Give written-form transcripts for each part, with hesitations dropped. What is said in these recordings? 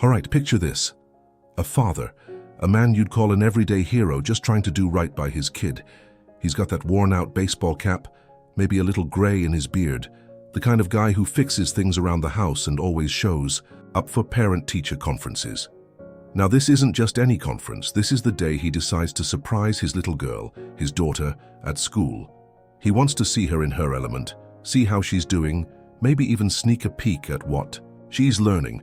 All right, picture this. A father, a man you'd call an everyday hero just trying to do right by his kid. He's got that worn-out baseball cap, maybe a little gray in his beard, the kind of guy who fixes things around the house and always shows up for parent-teacher conferences. Now, this isn't just any conference. This is the day he decides to surprise his little girl, his daughter, at school. He wants to see her in her element, see how she's doing, maybe even sneak a peek at what she's learning.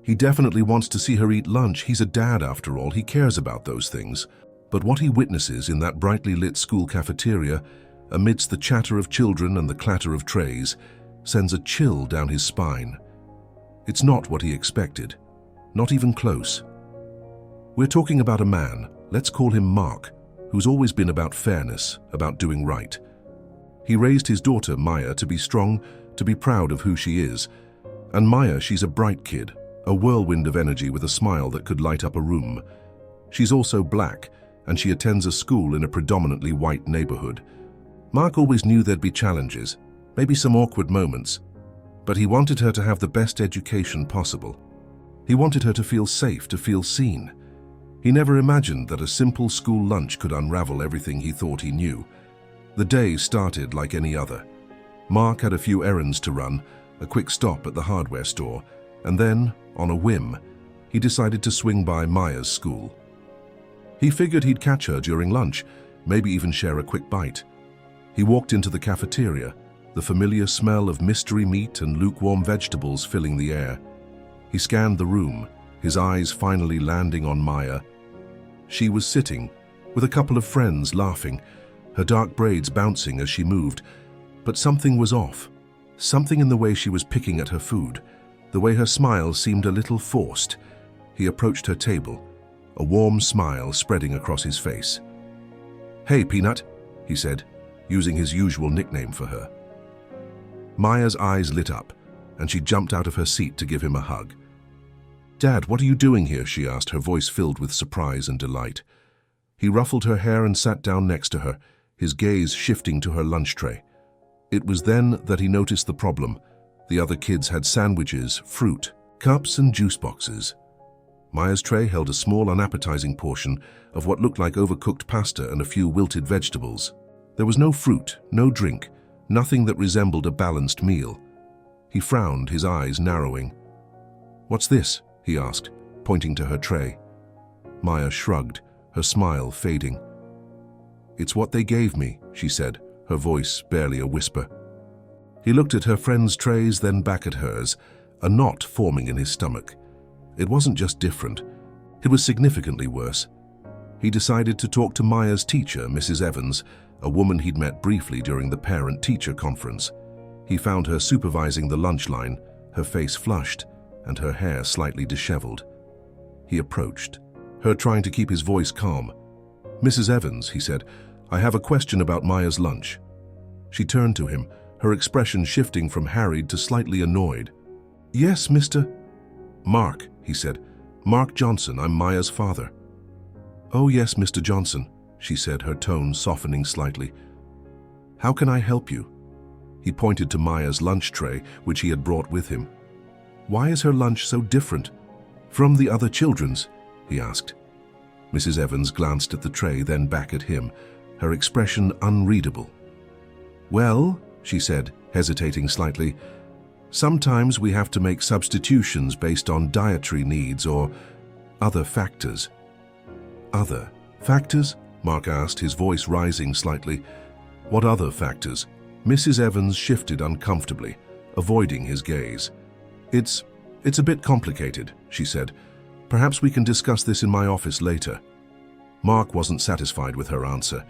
He definitely wants to see her eat lunch. He's a dad, after all. He cares about those things. But what he witnesses in that brightly lit school cafeteria, amidst the chatter of children and the clatter of trays, sends a chill down his spine. It's not what he expected. Not even close. We're talking about a man, let's call him Mark, who's always been about fairness, about doing right. He raised his daughter, Maya, to be strong, to be proud of who she is. And Maya, she's a bright kid, a whirlwind of energy with a smile that could light up a room. She's also black, and she attends a school in a predominantly white neighborhood. Mark always knew there'd be challenges, maybe some awkward moments, but he wanted her to have the best education possible. He wanted her to feel safe, to feel seen. He never imagined that a simple school lunch could unravel everything he thought he knew. The day started like any other. Mark had a few errands to run, a quick stop at the hardware store, and then, on a whim, he decided to swing by Maya's school. He figured he'd catch her during lunch, maybe even share a quick bite. He walked into the cafeteria, the familiar smell of mystery meat and lukewarm vegetables filling the air. He scanned the room, his eyes finally landing on Maya. She was sitting, with a couple of friends laughing, her dark braids bouncing as she moved, but something was off. Something in the way she was picking at her food, the way her smile seemed a little forced. He approached her table, a warm smile spreading across his face. "Hey, Peanut," he said, using his usual nickname for her. Maya's eyes lit up, and she jumped out of her seat to give him a hug. "Dad, what are you doing here?" she asked, her voice filled with surprise and delight. He ruffled her hair and sat down next to her, his gaze shifting to her lunch tray. It was then that he noticed the problem. The other kids had sandwiches, fruit, cups, and juice boxes. Maya's tray held a small, unappetizing portion of what looked like overcooked pasta and a few wilted vegetables. There was no fruit, no drink, nothing that resembled a balanced meal. He frowned, his eyes narrowing. "What's this?" he asked, pointing to her tray. Maya shrugged, her smile fading. "It's what they gave me," she said, her voice barely a whisper. He looked at her friends' trays, then back at hers, a knot forming in his stomach. It wasn't just different, it was significantly worse. He decided to talk to Maya's teacher, Mrs. Evans, a woman he'd met briefly during the parent-teacher conference. He found her supervising the lunch line, her face flushed and her hair slightly disheveled. He approached, her trying to keep his voice calm. "Mrs. Evans," he said, "I have a question about Maya's lunch." She turned to him, her expression shifting from harried to slightly annoyed. "Yes, Mr. Mark," he said. "Mark Johnson, I'm Maya's father." "Oh yes, Mr. Johnson," she said, her tone softening slightly. "How can I help you?" He pointed to Maya's lunch tray, which he had brought with him. "Why is her lunch so different from the other children's?" he asked. Mrs. Evans glanced at the tray, then back at him, her expression unreadable. "Well," she said, hesitating slightly, "sometimes we have to make substitutions based on dietary needs or other factors." "Other factors?" Mark asked, his voice rising slightly. "What other factors?" Mrs. Evans shifted uncomfortably, avoiding his gaze. It's a bit complicated," she said. "Perhaps we can discuss this in my office later." Mark wasn't satisfied with her answer.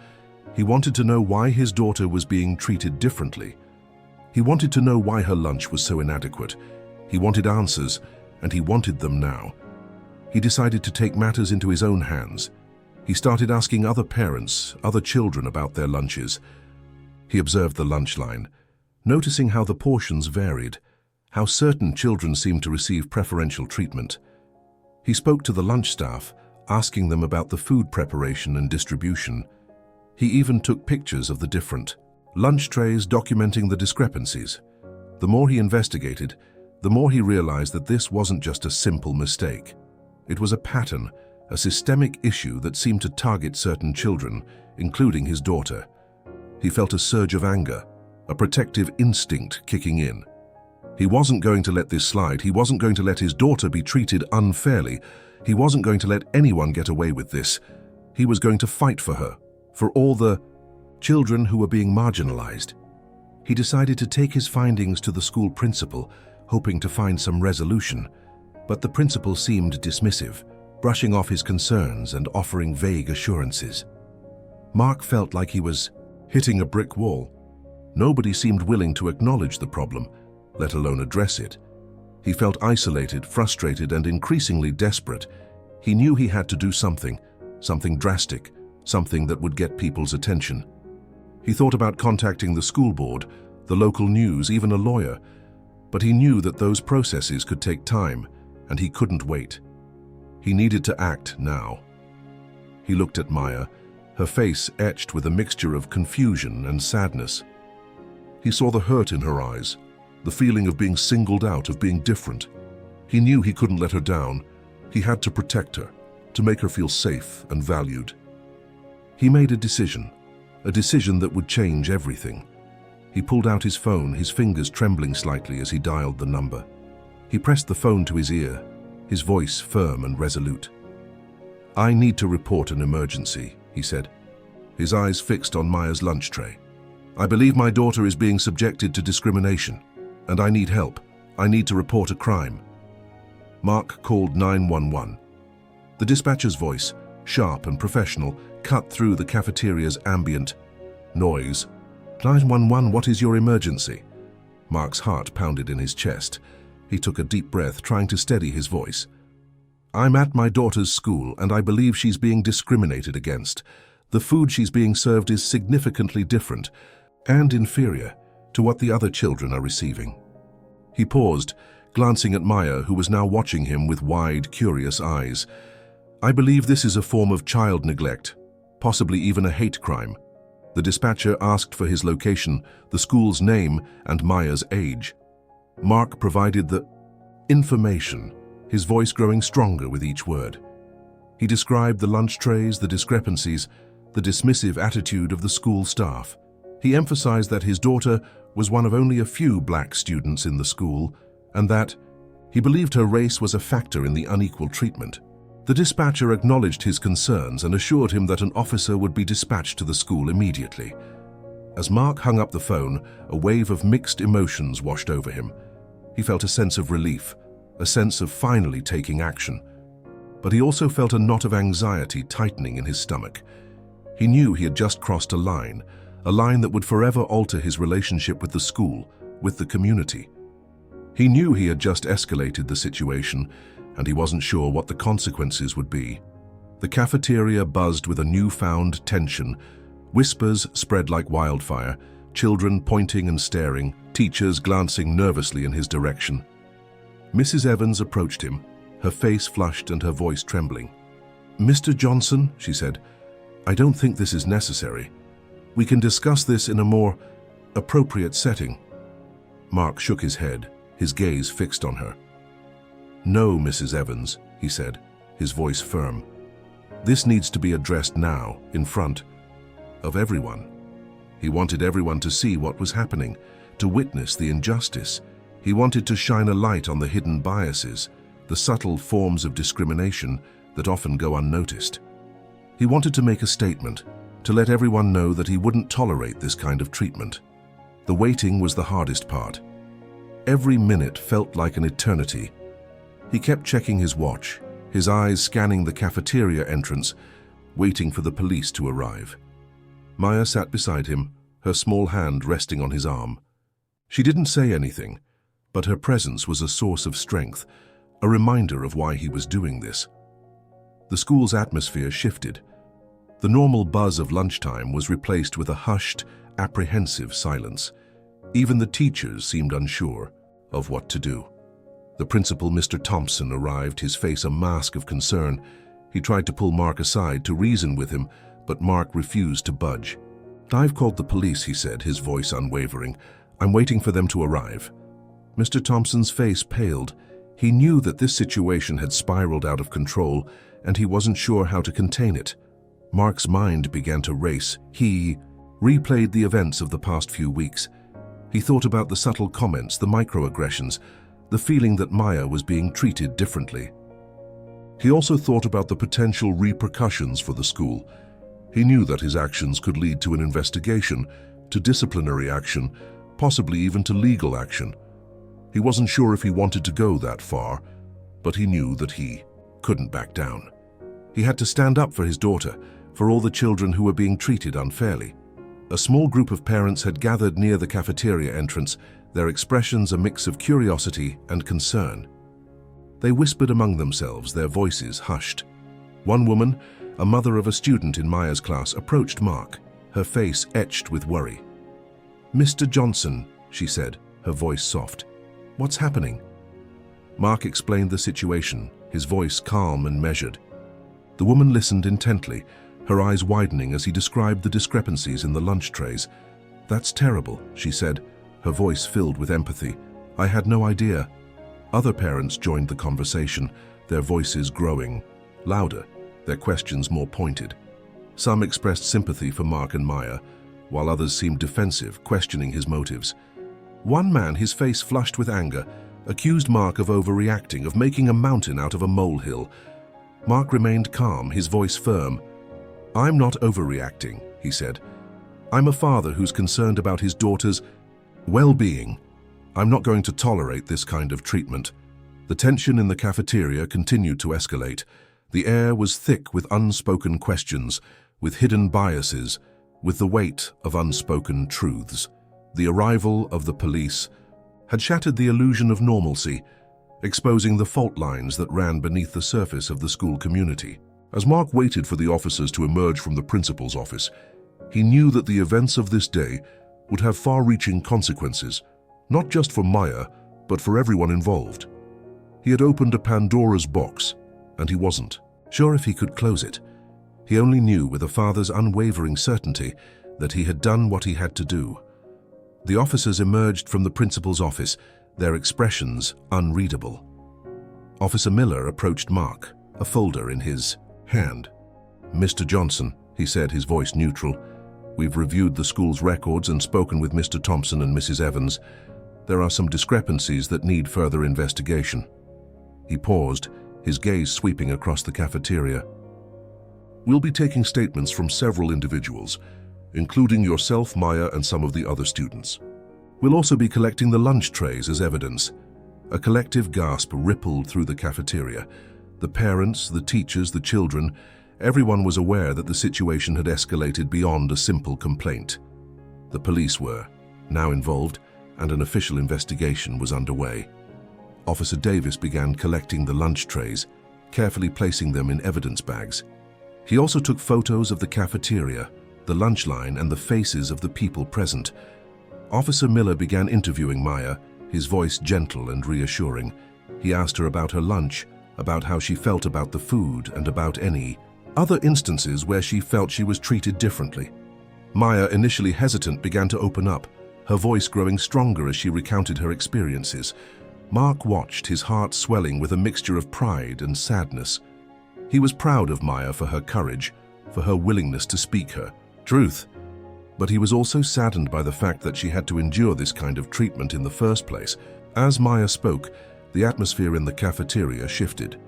He wanted to know why his daughter was being treated differently. He wanted to know why her lunch was so inadequate. He wanted answers, and he wanted them now. He decided to take matters into his own hands. He started asking other parents, other children about their lunches. He observed the lunch line, noticing how the portions varied, how certain children seemed to receive preferential treatment. He spoke to the lunch staff, asking them about the food preparation and distribution. He even took pictures of the different lunch trays, documenting the discrepancies. The more he investigated, the more he realized that this wasn't just a simple mistake. It was a pattern, a systemic issue that seemed to target certain children, including his daughter. He felt a surge of anger, a protective instinct kicking in. He wasn't going to let this slide. He wasn't going to let his daughter be treated unfairly. He wasn't going to let anyone get away with this. He was going to fight for her, for all the children who were being marginalized. He decided to take his findings to the school principal, hoping to find some resolution. But the principal seemed dismissive, brushing off his concerns and offering vague assurances. Mark felt like he was hitting a brick wall. Nobody seemed willing to acknowledge the problem, let alone address it. He felt isolated, frustrated, and increasingly desperate. He knew he had to do something drastic, something that would get people's attention. He thought about contacting the school board, the local news, even a lawyer, but he knew that those processes could take time, and he couldn't wait. He needed to act now. He looked at Maya, her face etched with a mixture of confusion and sadness. He saw the hurt in her eyes, the feeling of being singled out, of being different. He knew he couldn't let her down. He had to protect her, to make her feel safe and valued. He made a decision that would change everything. He pulled out his phone, his fingers trembling slightly as he dialed the number. He pressed the phone to his ear, his voice firm and resolute. "I need to report an emergency," he said, his eyes fixed on Maya's lunch tray. "I believe my daughter is being subjected to discrimination, and I need help. I need to report a crime." Mark called 911. The dispatcher's voice, sharp and professional, cut through the cafeteria's ambient noise. "911, what is your emergency?" Mark's heart pounded in his chest. He took a deep breath, trying to steady his voice. "I'm at my daughter's school, and I believe she's being discriminated against. The food she's being served is significantly different and inferior to what the other children are receiving." He paused, glancing at Maya, who was now watching him with wide, curious eyes. "I believe this is a form of child neglect, possibly even a hate crime." The dispatcher asked for his location, the school's name, and Maya's age. Mark provided the information, his voice growing stronger with each word. He described the lunch trays, the discrepancies, the dismissive attitude of the school staff. He emphasized that his daughter was one of only a few black students in the school, and that he believed her race was a factor in the unequal treatment. The dispatcher acknowledged his concerns and assured him that an officer would be dispatched to the school immediately. As Mark hung up the phone, a wave of mixed emotions washed over him. He felt a sense of relief, a sense of finally taking action. But he also felt a knot of anxiety tightening in his stomach. He knew he had just crossed a line that would forever alter his relationship with the school, with the community. He knew he had just escalated the situation, and he wasn't sure what the consequences would be. The cafeteria buzzed with a newfound tension. Whispers spread like wildfire, children pointing and staring, teachers glancing nervously in his direction. Mrs. Evans approached him, her face flushed and her voice trembling. "Mr. Johnson," she said, "I don't think this is necessary. We can discuss this in a more appropriate setting." Mark shook his head, his gaze fixed on her. "No, Mrs. Evans," he said, his voice firm. "This needs to be addressed now, in front of everyone." He wanted everyone to see what was happening, to witness the injustice. He wanted to shine a light on the hidden biases, the subtle forms of discrimination that often go unnoticed. He wanted to make a statement, to let everyone know that he wouldn't tolerate this kind of treatment. The waiting was the hardest part. Every minute felt like an eternity. He kept checking his watch, his eyes scanning the cafeteria entrance, waiting for the police to arrive. Maya sat beside him, her small hand resting on his arm. She didn't say anything, but her presence was a source of strength, a reminder of why he was doing this. The school's atmosphere shifted. The normal buzz of lunchtime was replaced with a hushed, apprehensive silence. Even the teachers seemed unsure of what to do. The principal, Mr. Thompson, arrived, his face a mask of concern. He tried to pull Mark aside to reason with him, but Mark refused to budge. "I've called the police," he said, his voice unwavering. "I'm waiting for them to arrive." Mr. Thompson's face paled. He knew that this situation had spiraled out of control, and he wasn't sure how to contain it. Mark's mind began to race. He replayed the events of the past few weeks. He thought about the subtle comments, the microaggressions, the feeling that Maya was being treated differently. He also thought about the potential repercussions for the school. He knew that his actions could lead to an investigation, to disciplinary action, possibly even to legal action. He wasn't sure if he wanted to go that far, but he knew that he couldn't back down. He had to stand up for his daughter, for all the children who were being treated unfairly. A small group of parents had gathered near the cafeteria entrance, their expressions a mix of curiosity and concern. They whispered among themselves, their voices hushed. One woman, a mother of a student in Maya's class, approached Mark, her face etched with worry. "Mr. Johnson," she said, her voice soft. "What's happening?" Mark explained the situation, his voice calm and measured. The woman listened intently, her eyes widening as he described the discrepancies in the lunch trays. "That's terrible," she said, her voice filled with empathy. "I had no idea." Other parents joined the conversation, their voices growing louder, their questions more pointed. Some expressed sympathy for Mark and Maya, while others seemed defensive, questioning his motives. One man, his face flushed with anger, accused Mark of overreacting, of making a mountain out of a molehill. Mark remained calm, his voice firm. "I'm not overreacting," he said. "I'm a father who's concerned about his daughter's well-being. I'm not going to tolerate this kind of treatment." The tension in the cafeteria continued to escalate. The air was thick with unspoken questions, with hidden biases, with the weight of unspoken truths. The arrival of the police had shattered the illusion of normalcy, exposing the fault lines that ran beneath the surface of the school community. As Mark waited for the officers to emerge from the principal's office, he knew that the events of this day would have far-reaching consequences, not just for Maya, but for everyone involved. He had opened a Pandora's box, and he wasn't sure if he could close it. He only knew with a father's unwavering certainty that he had done what he had to do. The officers emerged from the principal's office, their expressions unreadable. Officer Miller approached Mark, a folder in his hand. "Mr. Johnson," he said, his voice neutral, "we've reviewed the school's records and spoken with Mr. Thompson and Mrs. Evans. There are some discrepancies that need further investigation." He paused, his gaze sweeping across the cafeteria. "We'll be taking statements from several individuals, including yourself, Maya, and some of the other students. We'll also be collecting the lunch trays as evidence." A collective gasp rippled through the cafeteria. The parents, the teachers, the children, everyone was aware that the situation had escalated beyond a simple complaint. The police were now involved, and an official investigation was underway. Officer Davis began collecting the lunch trays, carefully placing them in evidence bags. He also took photos of the cafeteria, the lunch line, and the faces of the people present. Officer Miller began interviewing Maya, his voice gentle and reassuring. He asked her about her lunch, about how she felt about the food, and about any other instances where she felt she was treated differently. Maya, initially hesitant, began to open up, her voice growing stronger as she recounted her experiences. Mark watched, his heart swelling with a mixture of pride and sadness. He was proud of Maya for her courage, for her willingness to speak her truth. But he was also saddened by the fact that she had to endure this kind of treatment in the first place. As Maya spoke, the atmosphere in the cafeteria shifted.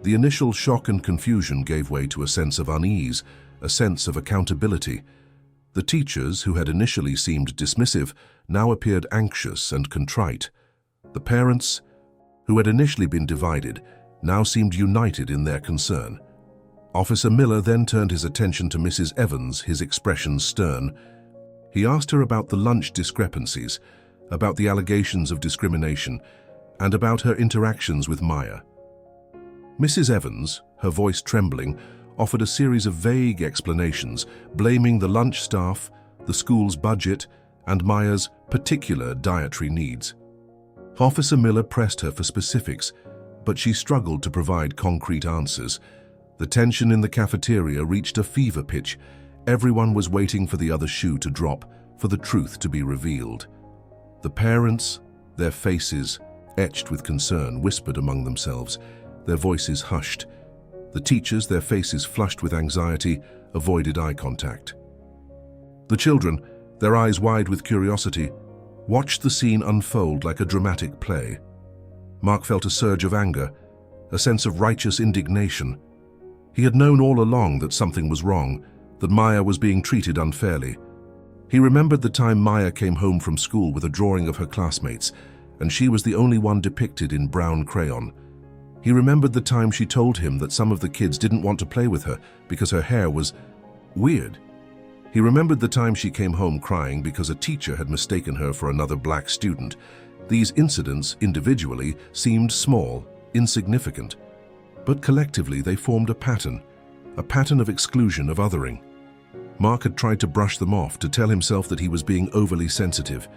The initial shock and confusion gave way to a sense of unease, a sense of accountability. The teachers, who had initially seemed dismissive, now appeared anxious and contrite. The parents, who had initially been divided, now seemed united in their concern. Officer Miller then turned his attention to Mrs. Evans, his expression stern. He asked her about the lunch discrepancies, about the allegations of discrimination, and about her interactions with Maya. Mrs. Evans, her voice trembling, offered a series of vague explanations, blaming the lunch staff, the school's budget, and Maya's particular dietary needs. Officer Miller pressed her for specifics, but she struggled to provide concrete answers. The tension in the cafeteria reached a fever pitch. Everyone was waiting for the other shoe to drop, for the truth to be revealed. The parents, Their faces, etched with concern, whispered among themselves, their voices hushed. The teachers, their faces flushed with anxiety, avoided eye contact. The children, their eyes wide with curiosity, watched the scene unfold like a dramatic play. Mark felt a surge of anger, a sense of righteous indignation. He had known all along that something was wrong, that Maya was being treated unfairly. He remembered the time Maya came home from school with a drawing of her classmates, and she was the only one depicted in brown crayon. He remembered the time she told him that some of the kids didn't want to play with her because her hair was weird. He remembered the time she came home crying because a teacher had mistaken her for another black student. These incidents, individually, seemed small, insignificant, but collectively they formed a pattern of exclusion, of othering. Mark had tried to brush them off, to tell himself that he was being overly sensitive.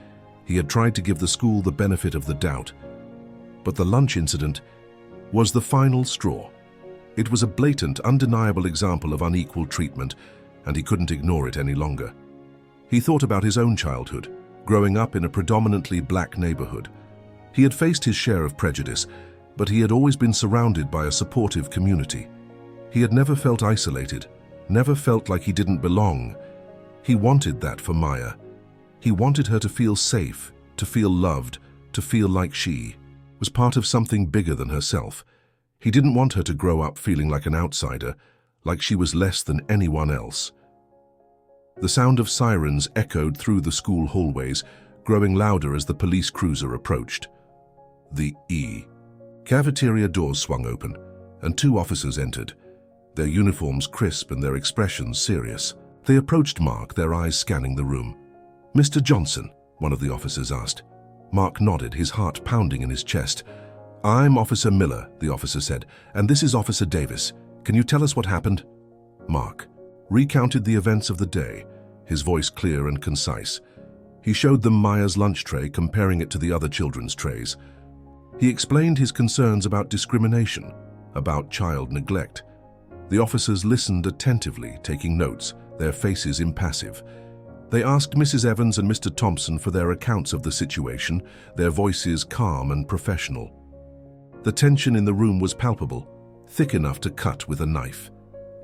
He had tried to give the school the benefit of the doubt. But the lunch incident was the final straw. It was a blatant, undeniable example of unequal treatment, and he couldn't ignore it any longer. He thought about his own childhood, growing up in a predominantly black neighborhood. He had faced his share of prejudice, but he had always been surrounded by a supportive community. He had never felt isolated, never felt like he didn't belong. He wanted that for Maya. He wanted her to feel safe, to feel loved, to feel like she was part of something bigger than herself. He didn't want her to grow up feeling like an outsider, like she was less than anyone else. The sound of sirens echoed through the school hallways, growing louder as the police cruiser approached. The cafeteria doors swung open, and 2 officers entered, their uniforms crisp and their expressions serious. They approached Mark, their eyes scanning the room. "Mr. Johnson," one of the officers asked. Mark nodded, his heart pounding in his chest. "I'm Officer Miller," the officer said, "and this is Officer Davis. Can you tell us what happened?" Mark recounted the events of the day, his voice clear and concise. He showed them Maya's lunch tray, comparing it to the other children's trays. He explained his concerns about discrimination, about child neglect. The officers listened attentively, taking notes, their faces impassive. They asked Mrs. Evans and Mr. Thompson for their accounts of the situation, their voices calm and professional. The tension in the room was palpable, thick enough to cut with a knife.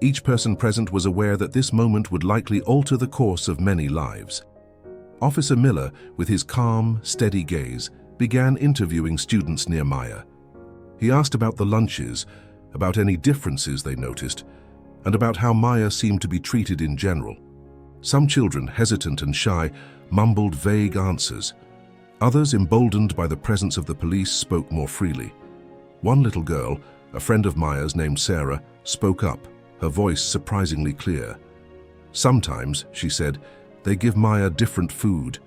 Each person present was aware that this moment would likely alter the course of many lives. Officer Miller, with his calm, steady gaze, began interviewing students near Maya. He asked about the lunches, about any differences they noticed, and about how Maya seemed to be treated in general. Some children, hesitant and shy, mumbled vague answers. Others, emboldened by the presence of the police, spoke more freely. One little girl, a friend of Maya's named Sarah, spoke up, her voice surprisingly clear. "Sometimes," she said, "they give Maya different food,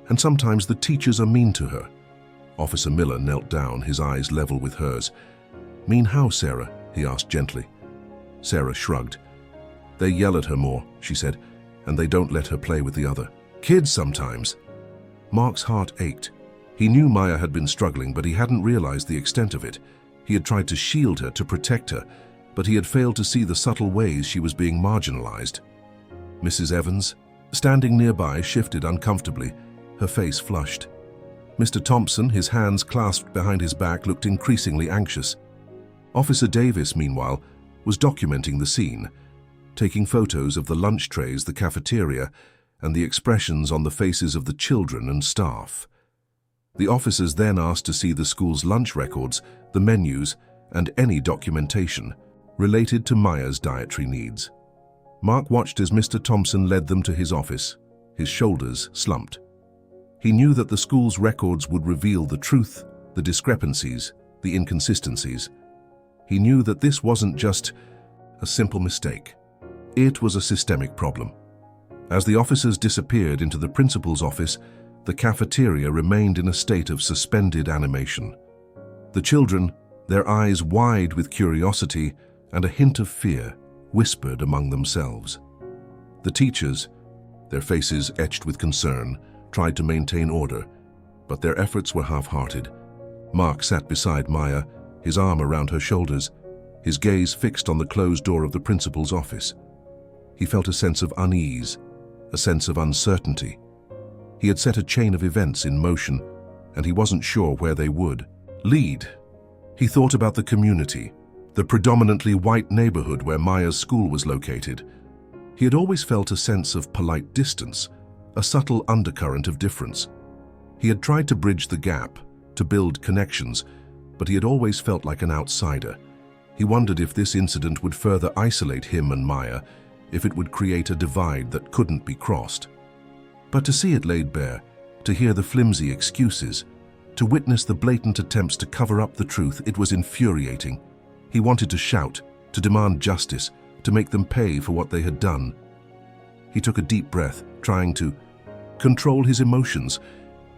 and sometimes the teachers are mean to her." Officer Miller knelt down, his eyes level with hers. "Mean how, Sarah?" he asked gently. Sarah shrugged. "They yell at her more," she said, "and they don't let her play with the other kids sometimes." Mark's heart ached. He knew Maya had been struggling, but he hadn't realized the extent of it. He had tried to shield her, to protect her, but he had failed to see the subtle ways she was being marginalized. Mrs. Evans, standing nearby, shifted uncomfortably, her face flushed. Mr. Thompson, his hands clasped behind his back, looked increasingly anxious. Officer Davis, meanwhile, was documenting the scene, taking photos of the lunch trays, the cafeteria, and the expressions on the faces of the children and staff. The officers then asked to see the school's lunch records, the menus, and any documentation related to Maya's dietary needs. Mark watched as Mr. Thompson led them to his office, his shoulders slumped. He knew that the school's records would reveal the truth, the discrepancies, the inconsistencies. He knew that this wasn't just a simple mistake. It was a systemic problem. As the officers disappeared into the principal's office, the cafeteria remained in a state of suspended animation. The children, their eyes wide with curiosity and a hint of fear, whispered among themselves. The teachers, their faces etched with concern, tried to maintain order, but their efforts were half-hearted. Mark sat beside Maya, his arm around her shoulders, his gaze fixed on the closed door of the principal's office. He felt a sense of unease, a sense of uncertainty. He had set a chain of events in motion, and he wasn't sure where they would lead. He thought about the community, the predominantly white neighborhood where Maya's school was located. He had always felt a sense of polite distance, a subtle undercurrent of difference. He had tried to bridge the gap, to build connections, but he had always felt like an outsider. He wondered if this incident would further isolate him and Maya, if it would create a divide that couldn't be crossed. But to see it laid bare, to hear the flimsy excuses, to witness the blatant attempts to cover up the truth, it was infuriating. He wanted to shout, to demand justice, to make them pay for what they had done. He took a deep breath, trying to control his emotions.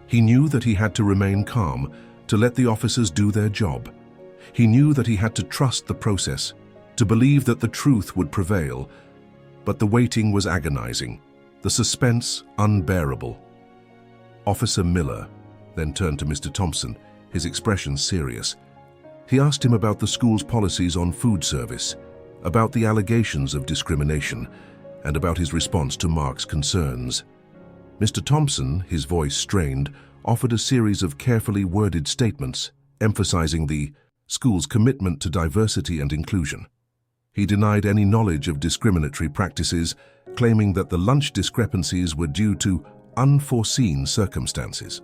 He knew that he had to remain calm, to let the officers do their job. He knew that he had to trust the process, to believe that the truth would prevail. But the waiting was agonizing, the suspense unbearable. Officer Miller then turned to Mr. Thompson, his expression serious. He asked him about the school's policies on food service, about the allegations of discrimination, and about his response to Mark's concerns. Mr. Thompson, his voice strained, offered a series of carefully worded statements, emphasizing the school's commitment to diversity and inclusion. He denied any knowledge of discriminatory practices, claiming that the lunch discrepancies were due to unforeseen circumstances.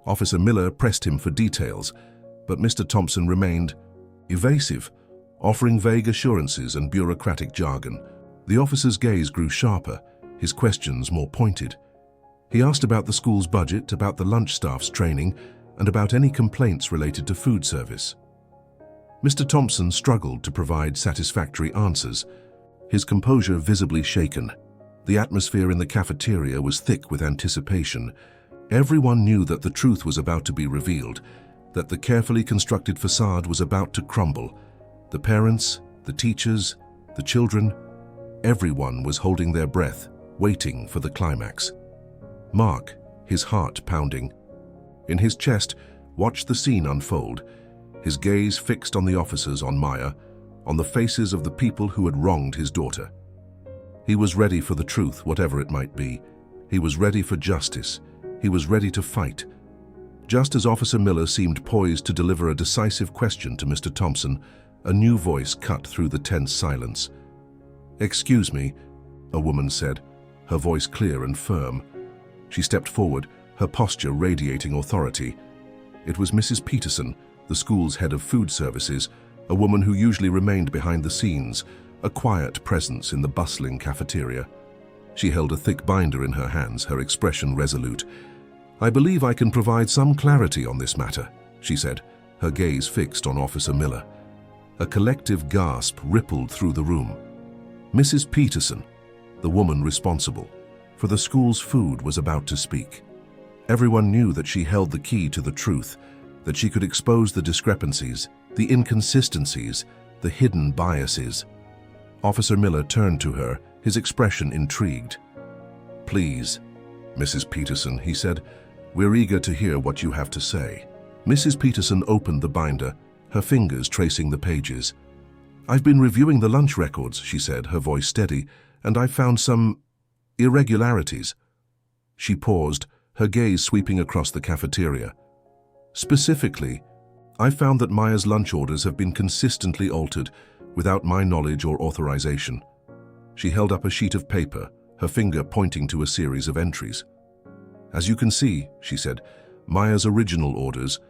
Officer Miller pressed him for details, but Mr. Thompson remained evasive, offering vague assurances and bureaucratic jargon. The officer's gaze grew sharper, his questions more pointed. He asked about the school's budget, about the lunch staff's training, and about any complaints related to food service. Mr. Thompson struggled to provide satisfactory answers, his composure visibly shaken. The atmosphere in the cafeteria was thick with anticipation. Everyone knew that the truth was about to be revealed, that the carefully constructed facade was about to crumble. The parents, the teachers, the children, everyone was holding their breath, waiting for the climax. Mark, his heart pounding, in his chest, watched the scene unfold, his gaze fixed on the officers, on Maya, on the faces of the people who had wronged his daughter. He was ready for the truth, whatever it might be. He was ready for justice. He was ready to fight. Just as Officer Miller seemed poised to deliver a decisive question to Mr. Thompson, a new voice cut through the tense silence. "Excuse me," a woman said, her voice clear and firm. She stepped forward, her posture radiating authority. It was Mrs. Peterson, the school's head of food services, a woman who usually remained behind the scenes, a quiet presence in the bustling cafeteria. She held a thick binder in her hands, her expression resolute. "I believe I can provide some clarity on this matter," she said, her gaze fixed on Officer Miller. A collective gasp rippled through the room. Mrs. Peterson, the woman responsible for the school's food, was about to speak. Everyone knew that she held the key to the truth, that she could expose the discrepancies, the inconsistencies, the hidden biases. Officer Miller turned to her, his expression intrigued. "Please, Mrs. Peterson," he said, "we're eager to hear what you have to say." Mrs. Peterson opened the binder, her fingers tracing the pages. "I've been reviewing the lunch records," she said, her voice steady, "and I've found some irregularities." She paused, her gaze sweeping across the cafeteria. "Specifically, I found that Maya's lunch orders have been consistently altered without my knowledge or authorization." She held up a sheet of paper, her finger pointing to a series of entries. "As you can see," she said, "Maya's original orders,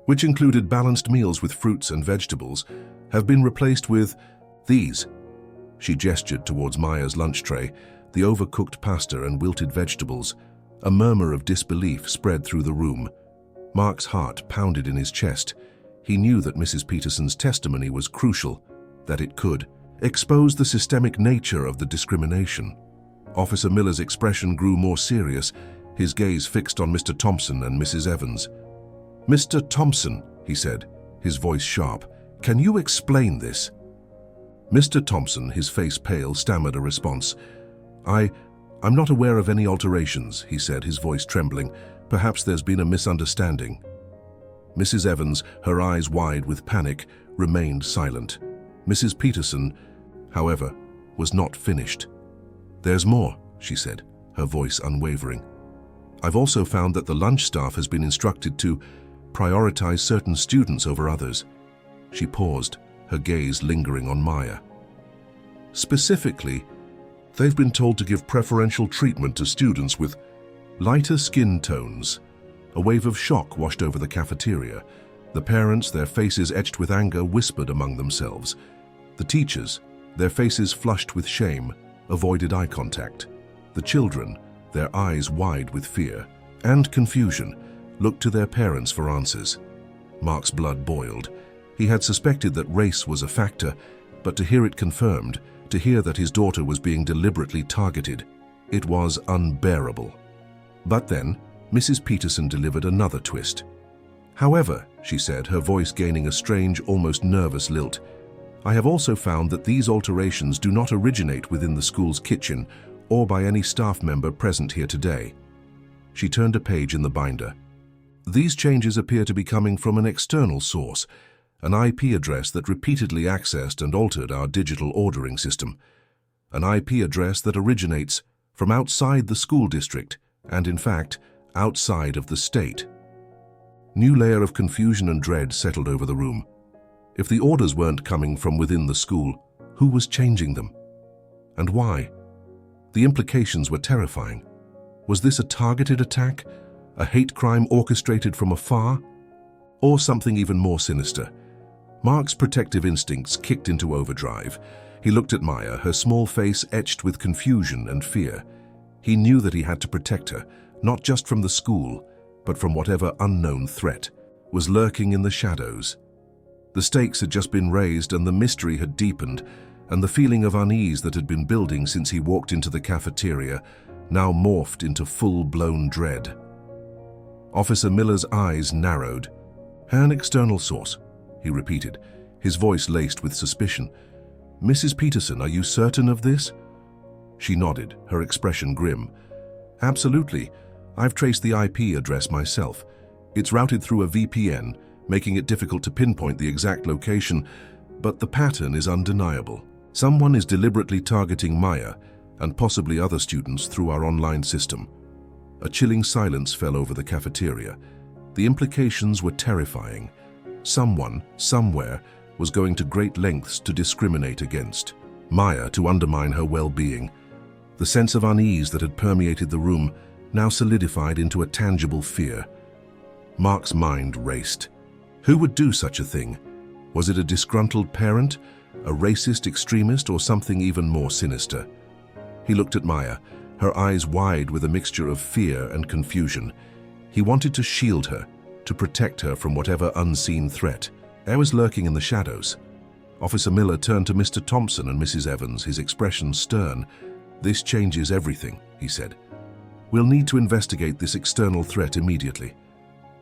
which included balanced meals with fruits and vegetables, have been replaced with these." She gestured towards Maya's lunch tray, the overcooked pasta and wilted vegetables. A murmur of disbelief spread through the room. Mark's heart pounded in his chest. He knew that Mrs. Peterson's testimony was crucial, that it could expose the systemic nature of the discrimination. Officer Miller's expression grew more serious, his gaze fixed on Mr. Thompson and Mrs. Evans. "Mr. Thompson," he said, his voice sharp, "can you explain this?" Mr. Thompson, his face pale, stammered a response. I'm not aware of any alterations," he said, his voice trembling. "Perhaps there's been a misunderstanding." Mrs. Evans, her eyes wide with panic, remained silent. Mrs. Peterson, however, was not finished. "There's more," she said, her voice unwavering. I've also found that the lunch staff has been instructed to prioritize certain students over others. She paused, her gaze lingering on Maya. Specifically, they've been told to give preferential treatment to students with lighter skin tones. A wave of shock washed over the cafeteria. The parents, their faces etched with anger, whispered among themselves. The teachers, their faces flushed with shame, avoided eye contact. The children, their eyes wide with fear and confusion, looked to their parents for answers. Mark's blood boiled. He had suspected that race was a factor, but to hear it confirmed, to hear that his daughter was being deliberately targeted, it was unbearable. But then, Mrs. Peterson delivered another twist. However, she said, her voice gaining a strange, almost nervous lilt, I have also found that these alterations do not originate within the school's kitchen or by any staff member present here today. She turned a page in the binder. These changes appear to be coming from an external source, an IP address that repeatedly accessed and altered our digital ordering system. An IP address that originates from outside the school district and, in fact, outside of the state. New layer of confusion and dread settled over the room. If the orders weren't coming from within the school, who was changing them? And why? The implications were terrifying. Was this a targeted attack? A hate crime orchestrated from afar? Or something even more sinister? Mark's protective instincts kicked into overdrive. He looked at Maya, her small face etched with confusion and fear. He knew that he had to protect her, not just from the school, but from whatever unknown threat was lurking in the shadows. The stakes had just been raised and the mystery had deepened, and the feeling of unease that had been building since he walked into the cafeteria now morphed into full-blown dread. Officer Miller's eyes narrowed. An external source, he repeated, his voice laced with suspicion. Mrs. Peterson, are you certain of this? She nodded, her expression grim. Absolutely. I've traced the IP address myself. It's routed through a VPN, making it difficult to pinpoint the exact location, but the pattern is undeniable. Someone is deliberately targeting Maya and possibly other students through our online system. A chilling silence fell over the cafeteria. The implications were terrifying. Someone, somewhere, was going to great lengths to discriminate against Maya, to undermine her well-being. The sense of unease that had permeated the room now solidified into a tangible fear. Mark's mind raced. Who would do such a thing? Was it a disgruntled parent, a racist extremist, or something even more sinister? He looked at Maya, her eyes wide with a mixture of fear and confusion. He wanted to shield her, to protect her from whatever unseen threat was lurking in the shadows. Officer Miller turned to Mr. Thompson and Mrs. Evans, his expression stern. This changes everything, he said. We'll need to investigate this external threat immediately.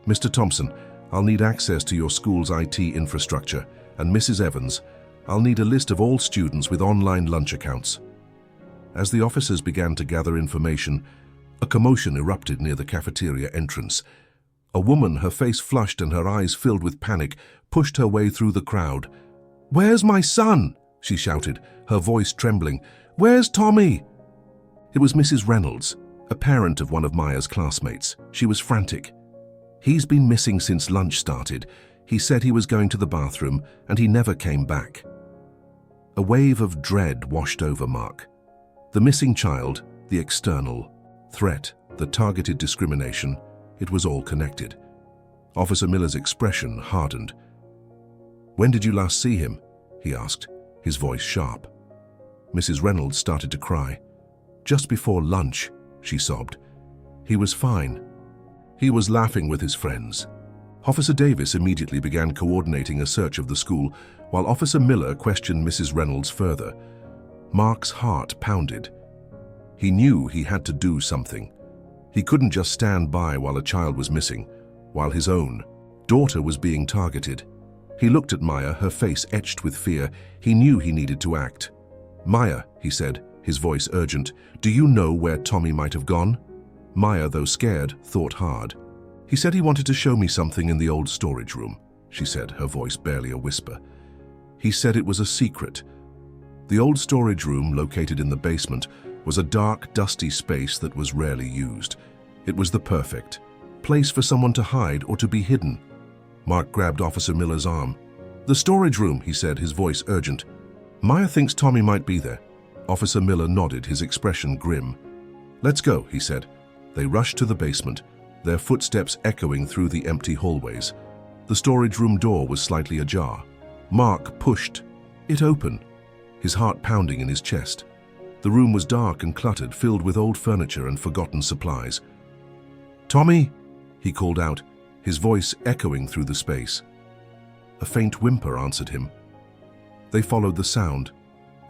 Mr. Thompson, I'll need access to your school's IT infrastructure, and Mrs. Evans, I'll need a list of all students with online lunch accounts. As the officers began to gather information, a commotion erupted near the cafeteria entrance. A woman, her face flushed and her eyes filled with panic, pushed her way through the crowd. "Where's my son?" she shouted, her voice trembling. "Where's Tommy?" It was Mrs. Reynolds, a parent of one of Maya's classmates. She was frantic. "He's been missing since lunch started. He said he was going to the bathroom and he never came back." A wave of dread washed over Mark. The missing child, the external threat, the targeted discrimination, it was all connected. Officer Miller's expression hardened. "When did you last see him?" he asked, his voice sharp. Mrs. Reynolds started to cry. "Just before lunch," she sobbed. "He was fine. He was laughing with his friends." Officer Davis immediately began coordinating a search of the school, while Officer Miller questioned Mrs. Reynolds further. Mark's heart pounded. He knew he had to do something. He couldn't just stand by while a child was missing, while his own daughter was being targeted. He looked at Maya, her face etched with fear. He knew he needed to act. "Maya," he said, his voice urgent, "do you know where Tommy might have gone?" Maya, though scared, thought hard. "He said he wanted to show me something in the old storage room," she said, her voice barely a whisper. "He said it was a secret." The old storage room, located in the basement, was a dark, dusty space that was rarely used. It was the perfect place for someone to hide or to be hidden. Mark grabbed Officer Miller's arm. "The storage room," he said, his voice urgent. "Maya thinks Tommy might be there." Officer Miller nodded, his expression grim. "Let's go," he said. They rushed to the basement, their footsteps echoing through the empty hallways. The storage room door was slightly ajar. Mark pushed it open, his heart pounding in his chest. The room was dark and cluttered, filled with old furniture and forgotten supplies. "Tommy!" he called out, his voice echoing through the space. A faint whimper answered him. They followed the sound,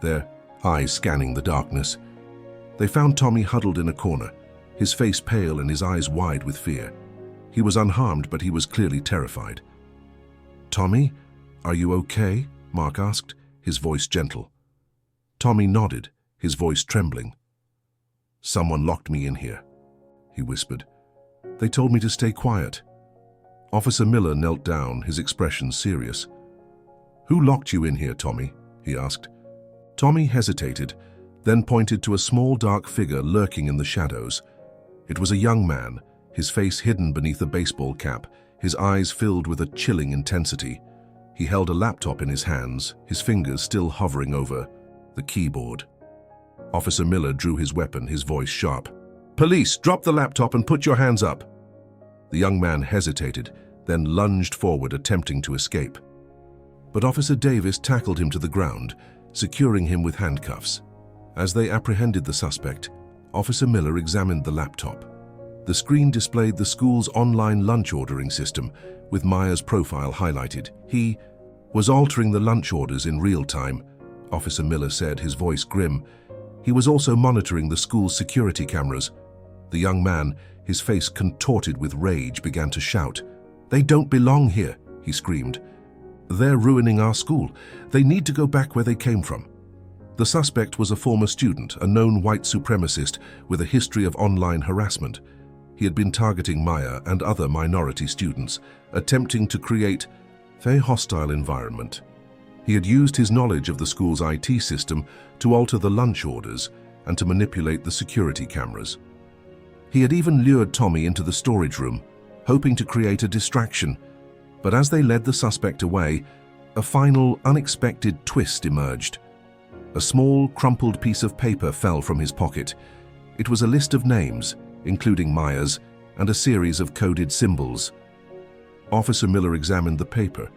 their eyes scanning the darkness. They found Tommy huddled in a corner, his face pale and his eyes wide with fear. He was unharmed, but he was clearly terrified. "Tommy, are you okay?" Mark asked, his voice gentle. Tommy nodded, his voice trembling. "Someone locked me in here," he whispered. "They told me to stay quiet." Officer Miller knelt down, his expression serious. "Who locked you in here, Tommy?" he asked. Tommy hesitated, then pointed to a small dark figure lurking in the shadows. It was a young man, his face hidden beneath a baseball cap, his eyes filled with a chilling intensity. He held a laptop in his hands, his fingers still hovering over the keyboard. Officer Miller drew his weapon, his voice sharp. "Police, drop the laptop and put your hands up." The young man hesitated, then lunged forward, attempting to escape. But Officer Davis tackled him to the ground, securing him with handcuffs. As they apprehended the suspect, Officer Miller examined the laptop. The screen displayed the school's online lunch ordering system, with Maya's profile highlighted. "He was altering the lunch orders in real time," Officer Miller said, his voice grim. "He was also monitoring the school's security cameras." The young man, his face contorted with rage, began to shout. "They don't belong here," he screamed. "They're ruining our school. They need to go back where they came from." The suspect was a former student, a known white supremacist with a history of online harassment. He had been targeting Maya and other minority students, attempting to create a hostile environment. He had used his knowledge of the school's IT system to alter the lunch orders and to manipulate the security cameras. He had even lured Tommy into the storage room, hoping to create a distraction. But as they led the suspect away, a final, unexpected twist emerged. A small, crumpled piece of paper fell from his pocket. It was a list of names, including Maya's, and a series of coded symbols. Officer Miller examined the paper,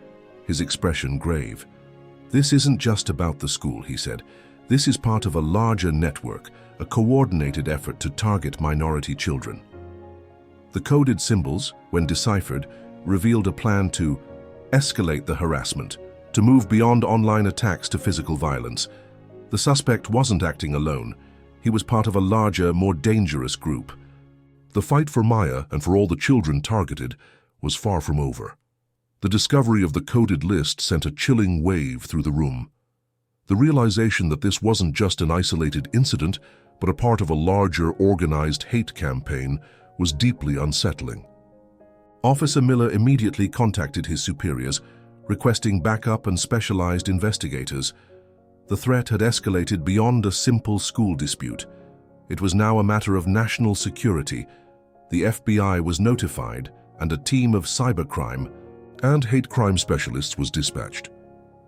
his expression grave. "This isn't just about the school," he said. "This is part of a larger network, a coordinated effort to target minority children." The coded symbols, when deciphered, revealed a plan to escalate the harassment, to move beyond online attacks to physical violence. The suspect wasn't acting alone. He was part of a larger, more dangerous group. The fight for Maya and for all the children targeted was far from over. The discovery of the coded list sent a chilling wave through the room. The realization that this wasn't just an isolated incident, but a part of a larger, organized hate campaign was deeply unsettling. Officer Miller immediately contacted his superiors, requesting backup and specialized investigators. The threat had escalated beyond a simple school dispute. It was now a matter of national security. The FBI was notified, and a team of cybercrime and hate crime specialists was dispatched.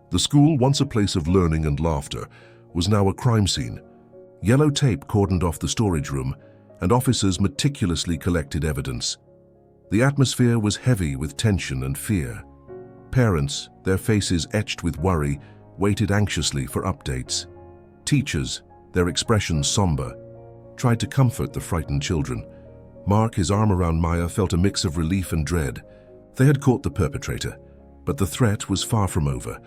The school, once a place of learning and laughter, was now a crime scene. Yellow tape cordoned off the storage room, and officers meticulously collected evidence. The atmosphere was heavy with tension and fear. Parents, their faces etched with worry, waited anxiously for updates. Teachers, their expressions somber, tried to comfort the frightened children. Mark, his arm around Maya, felt a mix of relief and dread. They had caught the perpetrator, but the threat was far from over.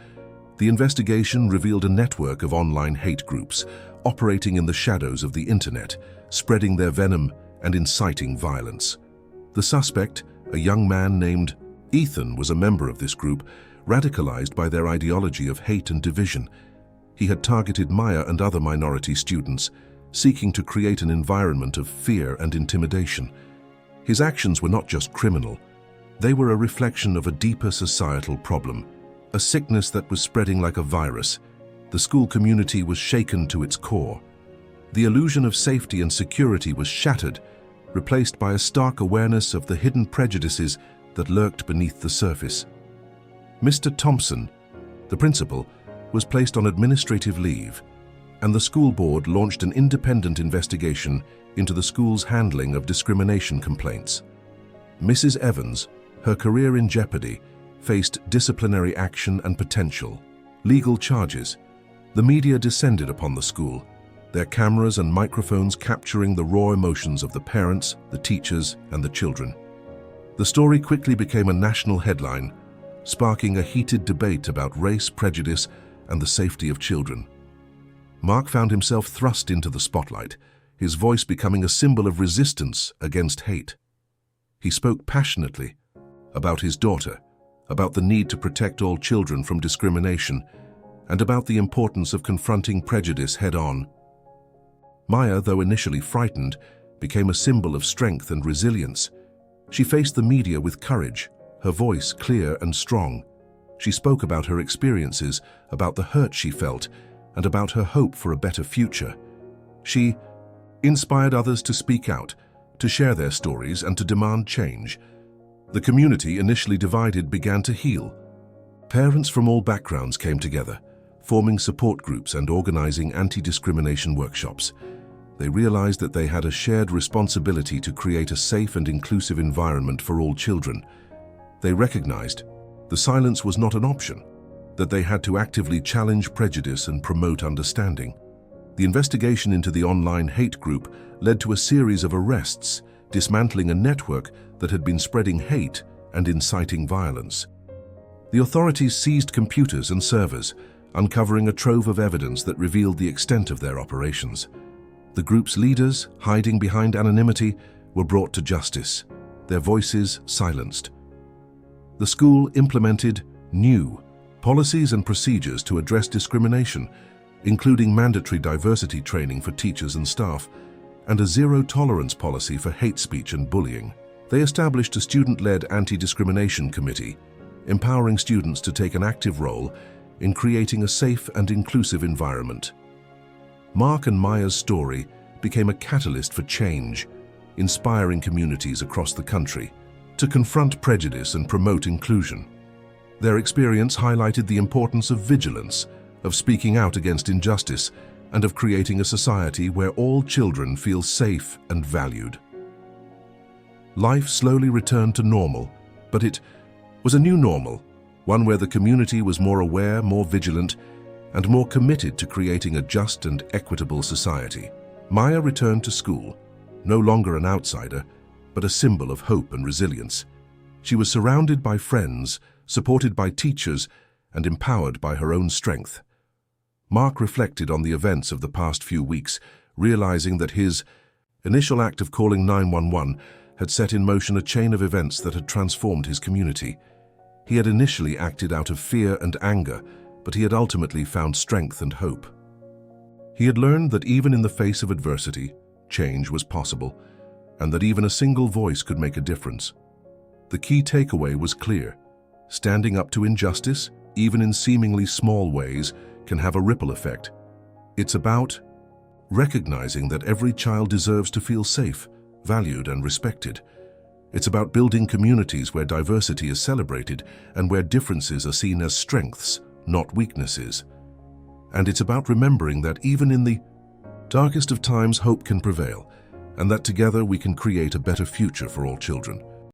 The investigation revealed a network of online hate groups operating in the shadows of the internet, spreading their venom and inciting violence. The suspect, a young man named Ethan, was a member of this group, radicalized by their ideology of hate and division. He had targeted Maya and other minority students, seeking to create an environment of fear and intimidation. His actions were not just criminal. They were a reflection of a deeper societal problem, a sickness that was spreading like a virus. The school community was shaken to its core. The illusion of safety and security was shattered, replaced by a stark awareness of the hidden prejudices that lurked beneath the surface. Mr. Thompson, the principal, was placed on administrative leave, and the school board launched an independent investigation into the school's handling of discrimination complaints. Mrs. Evans, her career in jeopardy, faced disciplinary action and potential legal charges. The media descended upon the school, their cameras and microphones capturing the raw emotions of the parents, the teachers, and the children. The story quickly became a national headline, sparking a heated debate about race, prejudice, and the safety of children. Mark found himself thrust into the spotlight, his voice becoming a symbol of resistance against hate. He spoke passionately about his daughter, about the need to protect all children from discrimination, and about the importance of confronting prejudice head-on. Maya, though initially frightened, became a symbol of strength and resilience. She faced the media with courage, her voice clear and strong. She spoke about her experiences, about the hurt she felt, and about her hope for a better future. She inspired others to speak out, to share their stories, and to demand change. The community, initially divided, began to heal. Parents from all backgrounds came together, forming support groups and organizing anti-discrimination workshops. They realized that they had a shared responsibility to create a safe and inclusive environment for all children. They recognized the silence was not an option, that they had to actively challenge prejudice and promote understanding. The investigation into the online hate group led to a series of arrests, dismantling a network that had been spreading hate and inciting violence. The authorities seized computers and servers, uncovering a trove of evidence that revealed the extent of their operations. The group's leaders, hiding behind anonymity, were brought to justice, their voices silenced. The school implemented new policies and procedures to address discrimination, including mandatory diversity training for teachers and staff, and a zero-tolerance policy for hate speech and bullying. They established a student-led anti-discrimination committee, empowering students to take an active role in creating a safe and inclusive environment. Mark and Maya's story became a catalyst for change, inspiring communities across the country to confront prejudice and promote inclusion. Their experience highlighted the importance of vigilance, of speaking out against injustice, and of creating a society where all children feel safe and valued. Life slowly returned to normal, but it was a new normal, one where the community was more aware, more vigilant, and more committed to creating a just and equitable society. Maya returned to school, no longer an outsider, but a symbol of hope and resilience. She was surrounded by friends, supported by teachers, and empowered by her own strength. Mark reflected on the events of the past few weeks, realizing that his initial act of calling 911 had set in motion a chain of events that had transformed his community. He had initially acted out of fear and anger, but he had ultimately found strength and hope. He had learned that even in the face of adversity, change was possible, and that even a single voice could make a difference. The key takeaway was clear: standing up to injustice, even in seemingly small ways, can have a ripple effect. It's about recognizing that every child deserves to feel safe, valued, and respected. It's about building communities where diversity is celebrated and where differences are seen as strengths, not weaknesses. And it's about remembering that even in the darkest of times, hope can prevail, and that together we can create a better future for all children.